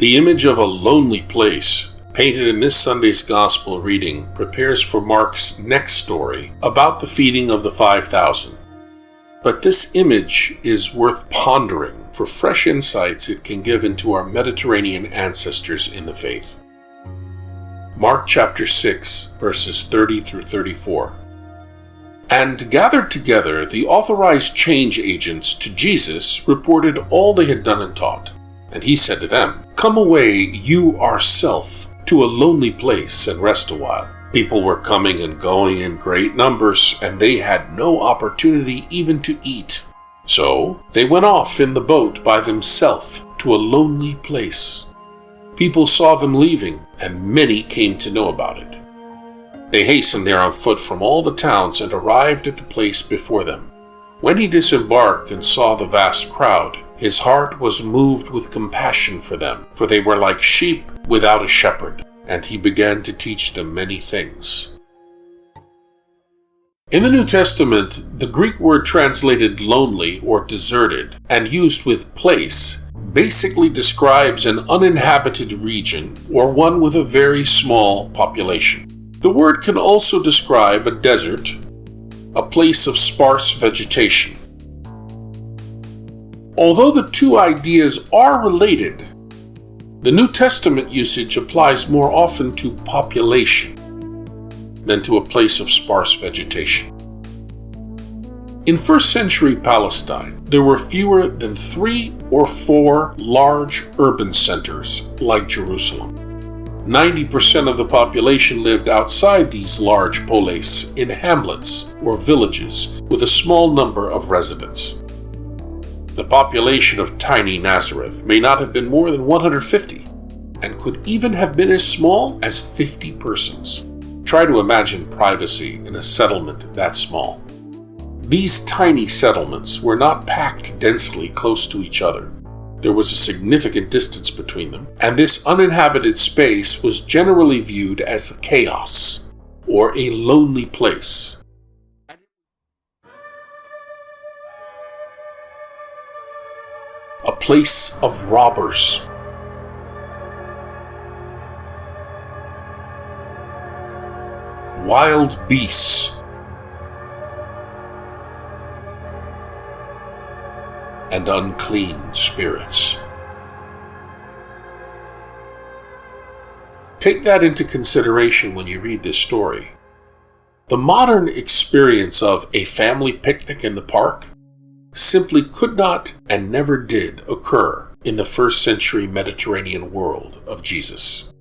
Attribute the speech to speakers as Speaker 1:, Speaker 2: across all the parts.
Speaker 1: The image of a lonely place, painted in this Sunday's Gospel reading, prepares for Mark's next story about the feeding of the 5,000. But this image is worth pondering for fresh insights it can give into our Mediterranean ancestors in the faith. Mark chapter 6, verses 30 through 34. And gathered together, the authorized change agents to Jesus reported all they had done and taught. And he said to them, "Come away, you ourself, to a lonely place and rest a while." People were coming and going in great numbers, and they had no opportunity even to eat. So they went off in the boat by themselves to a lonely place. People saw them leaving, and many came to know about it. They hastened there on foot from all the towns and arrived at the place before them. When he disembarked and saw the vast crowd, his heart was moved with compassion for them, for they were like sheep without a shepherd, and he began to teach them many things. In the New Testament, the Greek word translated lonely or deserted and used with place basically describes an uninhabited region or one with a very small population. The word can also describe a desert, a place of sparse vegetation. Although the two ideas are related, the New Testament usage applies more often to population than to a place of sparse vegetation. In first century Palestine, there were fewer than 3 or 4 large urban centers like Jerusalem. 90% of the population lived outside these large polis in hamlets or villages with a small number of residents. The population of tiny Nazareth may not have been more than 150 and could even have been as small as 50 persons. Try to imagine privacy in a settlement that small. These tiny settlements were not packed densely close to each other. There was a significant distance between them, and this uninhabited space was generally viewed as chaos or a lonely place. A place of robbers. Wild beasts. And unclean spirits. Take that into consideration when you read this story. The modern experience of a family picnic in the park simply could not and never did occur in the first century Mediterranean world of Jesus.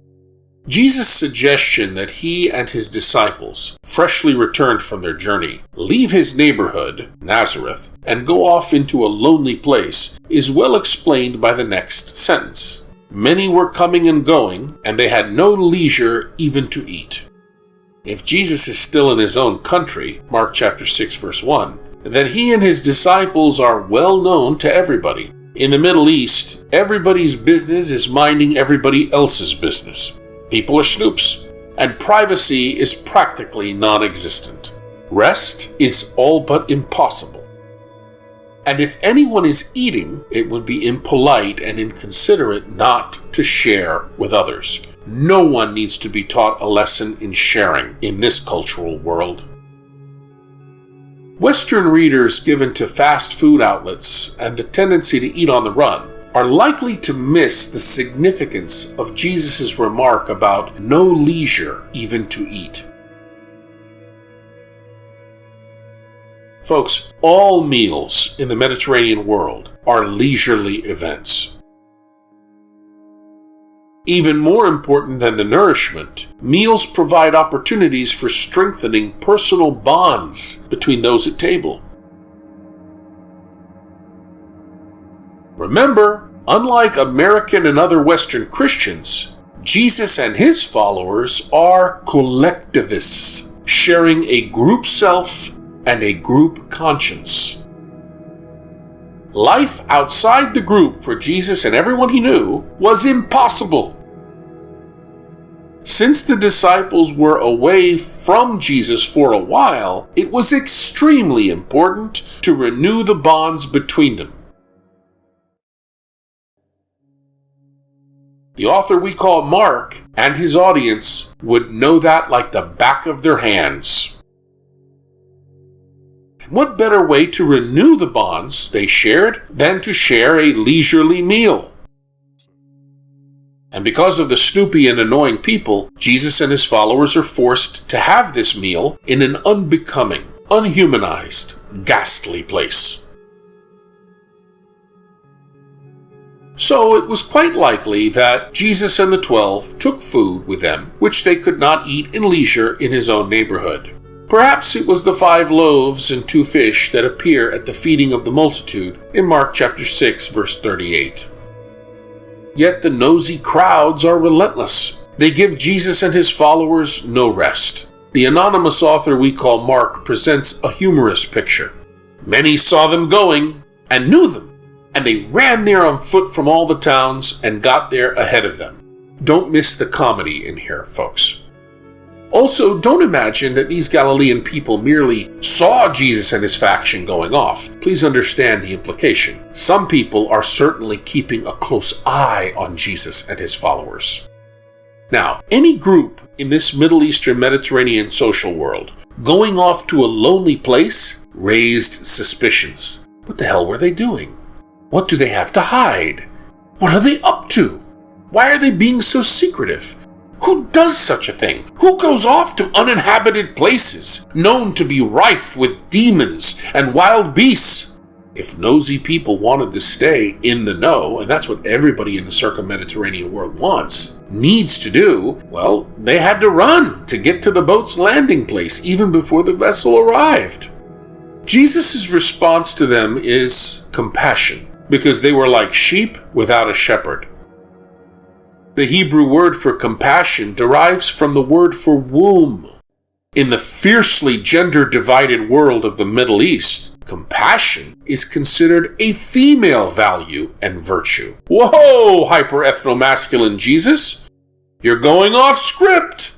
Speaker 1: Jesus' suggestion that he and his disciples, freshly returned from their journey, leave his neighborhood, Nazareth, and go off into a lonely place is well explained by the next sentence. Many were coming and going, and they had no leisure even to eat. If Jesus is still in his own country, Mark chapter 6 verse 1, then he and his disciples are well known to everybody. In the Middle East, everybody's business is minding everybody else's business. People are snoops, and privacy is practically non-existent. Rest is all but impossible. And if anyone is eating, it would be impolite and inconsiderate not to share with others. No one needs to be taught a lesson in sharing in this cultural world. Western readers given to fast food outlets and the tendency to eat on the run are likely to miss the significance of Jesus' remark about no leisure even to eat. Folks, all meals in the Mediterranean world are leisurely events. Even more important than the nourishment, meals provide opportunities for strengthening personal bonds between those at table. Remember, unlike American and other Western Christians, Jesus and his followers are collectivists, sharing a group self and a group conscience. Life outside the group for Jesus and everyone he knew was impossible. Since the disciples were away from Jesus for a while, it was extremely important to renew the bonds between them. The author we call Mark and his audience would know that like the back of their hands. And what better way to renew the bonds they shared than to share a leisurely meal? And because of the snoopy and annoying people, Jesus and his followers are forced to have this meal in an unbecoming, unhumanized, ghastly place. So it was quite likely that Jesus and the 12 took food with them, which they could not eat in leisure in his own neighborhood. Perhaps it was the 5 loaves and 2 fish that appear at the feeding of the multitude in Mark chapter 6, verse 38. Yet the nosy crowds are relentless. They give Jesus and his followers no rest. The anonymous author we call Mark presents a humorous picture. Many saw them going and knew them, and they ran there on foot from all the towns and got there ahead of them. Don't miss the comedy in here, folks. Also, don't imagine that these Galilean people merely saw Jesus and his faction going off. Please understand the implication. Some people are certainly keeping a close eye on Jesus and his followers. Now, any group in this Middle Eastern Mediterranean social world going off to a lonely place raised suspicions. What the hell were they doing? What do they have to hide? What are they up to? Why are they being so secretive? Who does such a thing? Who goes off to uninhabited places, known to be rife with demons and wild beasts? If nosy people wanted to stay in the know, and that's what everybody in the circum-Mediterranean world needs to do, well, they had to run to get to the boat's landing place even before the vessel arrived. Jesus' response to them is compassion, because they were like sheep without a shepherd. The Hebrew word for compassion derives from the word for womb. In the fiercely gender-divided world of the Middle East, compassion is considered a female value and virtue. Whoa, hyper-ethno-masculine Jesus! You're going off script!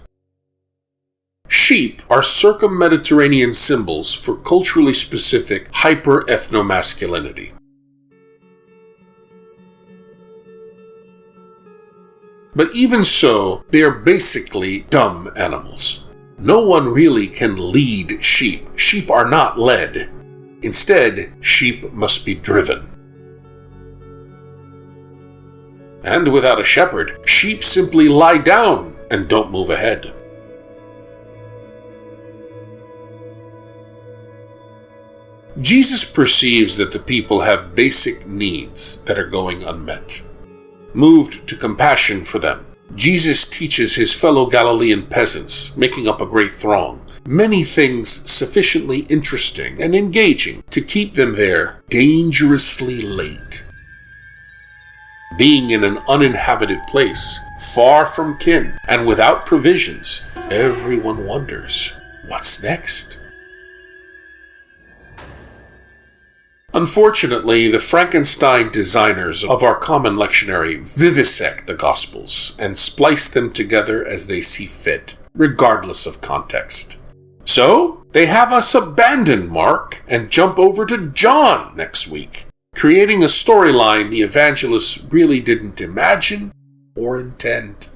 Speaker 1: Sheep are circum-Mediterranean symbols for culturally specific hyper-ethno-masculinity. But even so, they are basically dumb animals. No one really can lead sheep. Sheep are not led. Instead, sheep must be driven. And without a shepherd, sheep simply lie down and don't move ahead. Jesus perceives that the people have basic needs that are going unmet. Moved to compassion for them, Jesus teaches his fellow Galilean peasants, making up a great throng, many things sufficiently interesting and engaging to keep them there dangerously late. Being in an uninhabited place, far from kin, and without provisions, everyone wonders, what's next? Unfortunately, the Frankenstein designers of our common lectionary vivisect the Gospels and splice them together as they see fit, regardless of context. So, they have us abandon Mark and jump over to John next week, creating a storyline the evangelists really didn't imagine or intend.